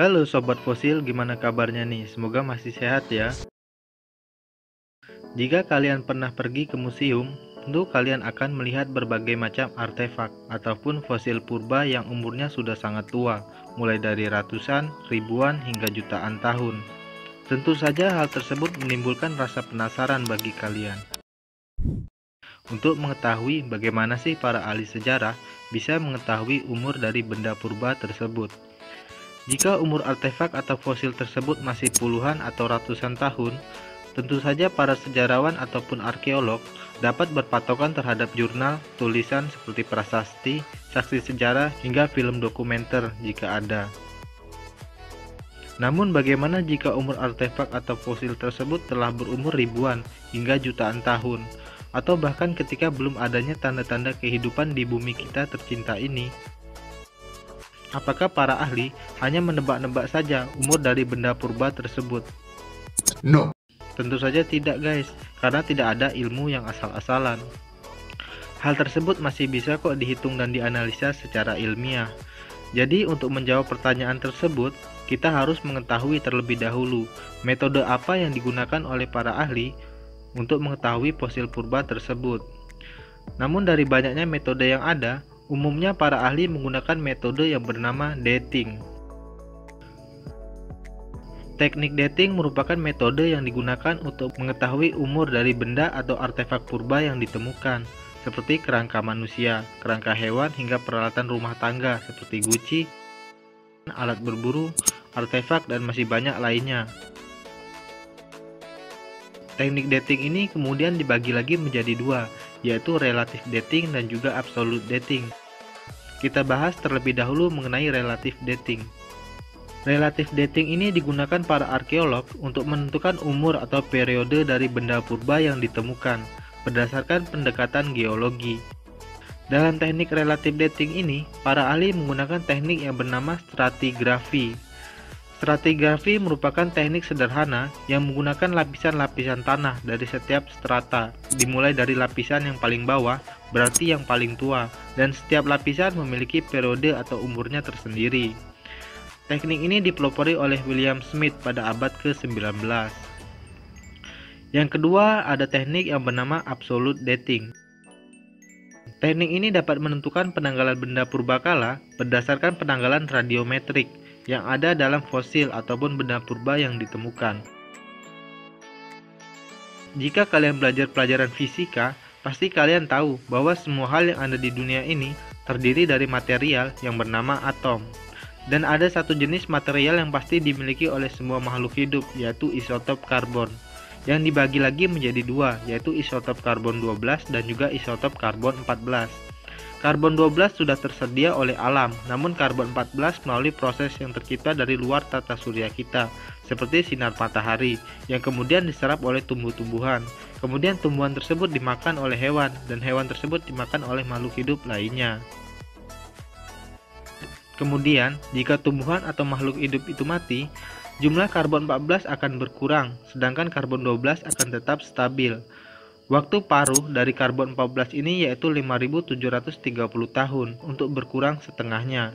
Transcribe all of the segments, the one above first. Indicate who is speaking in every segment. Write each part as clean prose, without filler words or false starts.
Speaker 1: Halo Sobat Fosil, gimana kabarnya nih? Semoga masih sehat ya. Jika kalian pernah pergi ke museum, tentu kalian akan melihat berbagai macam artefak ataupun fosil purba yang umurnya sudah sangat tua, mulai dari ratusan, ribuan, hingga jutaan tahun. Tentu saja hal tersebut menimbulkan rasa penasaran bagi kalian. Untuk mengetahui bagaimana sih para ahli sejarah bisa mengetahui umur dari benda purba tersebut. Jika umur artefak atau fosil tersebut masih puluhan atau ratusan tahun, tentu saja para sejarawan ataupun arkeolog dapat berpatokan terhadap jurnal, tulisan seperti prasasti, saksi sejarah, hingga film dokumenter jika ada. Namun bagaimana jika umur artefak atau fosil tersebut telah berumur ribuan hingga jutaan tahun, atau bahkan ketika belum adanya tanda-tanda kehidupan di bumi kita tercinta ini? Apakah para ahli hanya menebak-nebak saja umur dari benda purba tersebut?
Speaker 2: No.
Speaker 1: Tentu saja tidak guys, karena tidak ada ilmu yang asal-asalan. Hal tersebut masih bisa kok dihitung dan dianalisa secara ilmiah. Jadi untuk menjawab pertanyaan tersebut, kita harus mengetahui terlebih dahulu metode apa yang digunakan oleh para ahli untuk mengetahui fosil purba tersebut. Namun dari banyaknya metode yang ada, umumnya para ahli menggunakan metode yang bernama dating. Teknik dating merupakan metode yang digunakan untuk mengetahui umur dari benda atau artefak purba yang ditemukan, seperti kerangka manusia, kerangka hewan, hingga peralatan rumah tangga seperti guci, alat berburu, artefak, dan masih banyak lainnya. Teknik dating ini kemudian dibagi lagi menjadi dua, yaitu relative dating dan juga absolute dating. Kita bahas terlebih dahulu mengenai relative dating. Relative dating ini digunakan para arkeolog untuk menentukan umur atau periode dari benda purba yang ditemukan berdasarkan pendekatan geologi. Dalam teknik relative dating ini, para ahli menggunakan teknik yang bernama stratigrafi. Stratigrafi merupakan teknik sederhana yang menggunakan lapisan-lapisan tanah dari setiap strata, dimulai dari lapisan yang paling bawah, berarti yang paling tua, dan setiap lapisan memiliki periode atau umurnya tersendiri. Teknik ini dipelopori oleh William Smith pada abad ke-19. Yang kedua, ada teknik yang bernama absolute dating. Teknik ini dapat menentukan penanggalan benda purbakala berdasarkan penanggalan radiometrik yang ada dalam fosil ataupun benda purba yang ditemukan. Jika kalian belajar pelajaran fisika, pasti kalian tahu bahwa semua hal yang ada di dunia ini terdiri dari material yang bernama atom. Dan ada satu jenis material yang pasti dimiliki oleh semua makhluk hidup, yaitu isotop karbon, yang dibagi lagi menjadi dua, yaitu isotop karbon 12 dan juga isotop karbon 14. Karbon 12 sudah tersedia oleh alam, namun karbon 14 melalui proses yang tercipta dari luar tata surya kita, seperti sinar matahari, yang kemudian diserap oleh tumbuh-tumbuhan. Kemudian tumbuhan tersebut dimakan oleh hewan, dan hewan tersebut dimakan oleh makhluk hidup lainnya. Kemudian, jika tumbuhan atau makhluk hidup itu mati, jumlah karbon 14 akan berkurang, sedangkan karbon 12 akan tetap stabil. Waktu paruh dari karbon 14 ini yaitu 5.730 tahun untuk berkurang setengahnya.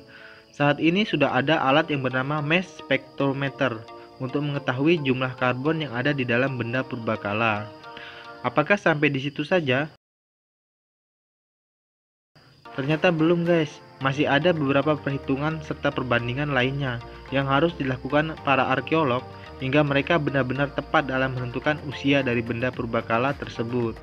Speaker 1: Saat ini sudah ada alat yang bernama mass spectrometer untuk mengetahui jumlah karbon yang ada di dalam benda purbakala. Apakah sampai di situ saja? Ternyata belum guys, masih ada beberapa perhitungan serta perbandingan lainnya yang harus dilakukan para arkeolog hingga mereka benar-benar tepat dalam menentukan usia dari benda purbakala tersebut.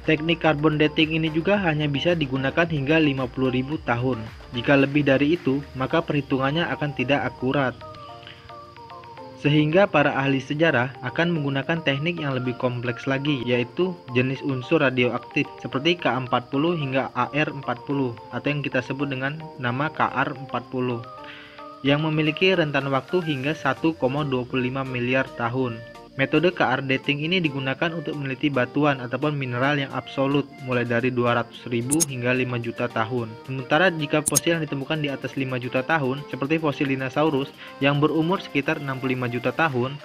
Speaker 1: Teknik carbon dating ini juga hanya bisa digunakan hingga 50.000 tahun. Jika lebih dari itu, maka perhitungannya akan tidak akurat. Sehingga para ahli sejarah akan menggunakan teknik yang lebih kompleks lagi, yaitu jenis unsur radioaktif seperti K40 hingga AR40 atau yang kita sebut dengan nama KR40 yang memiliki rentan waktu hingga 1,25 miliar tahun. Metode KR dating ini digunakan untuk meneliti batuan ataupun mineral yang absolut mulai dari 200.000 hingga 5 juta tahun. Sementara jika fosil yang ditemukan di atas 5 juta tahun seperti fosil dinosaurus yang berumur sekitar 65 juta tahun,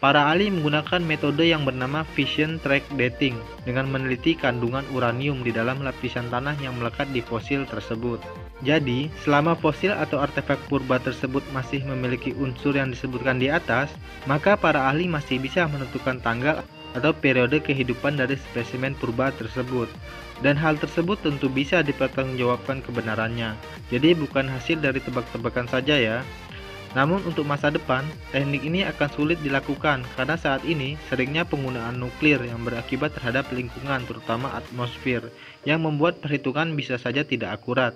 Speaker 1: Para ahli menggunakan metode yang bernama fission track dating dengan meneliti kandungan uranium di dalam lapisan tanah yang melekat di fosil tersebut. Jadi, selama fosil atau artefak purba tersebut masih memiliki unsur yang disebutkan di atas, maka para ahli masih bisa menentukan tanggal atau periode kehidupan dari spesimen purba tersebut. Dan hal tersebut tentu bisa dipertanggungjawabkan kebenarannya. Jadi bukan hasil dari tebak-tebakan saja ya. Namun untuk masa depan, teknik ini akan sulit dilakukan karena saat ini seringnya penggunaan nuklir yang berakibat terhadap lingkungan terutama atmosfer yang membuat perhitungan bisa saja tidak akurat.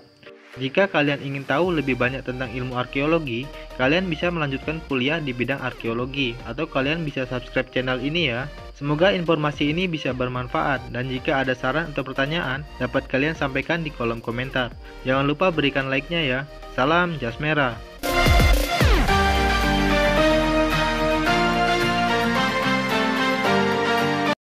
Speaker 1: Jika kalian ingin tahu lebih banyak tentang ilmu arkeologi, kalian bisa melanjutkan kuliah di bidang arkeologi atau kalian bisa subscribe channel ini ya. Semoga informasi ini bisa bermanfaat dan jika ada saran atau pertanyaan dapat kalian sampaikan di kolom komentar. Jangan lupa berikan like-nya ya. Salam jas merah.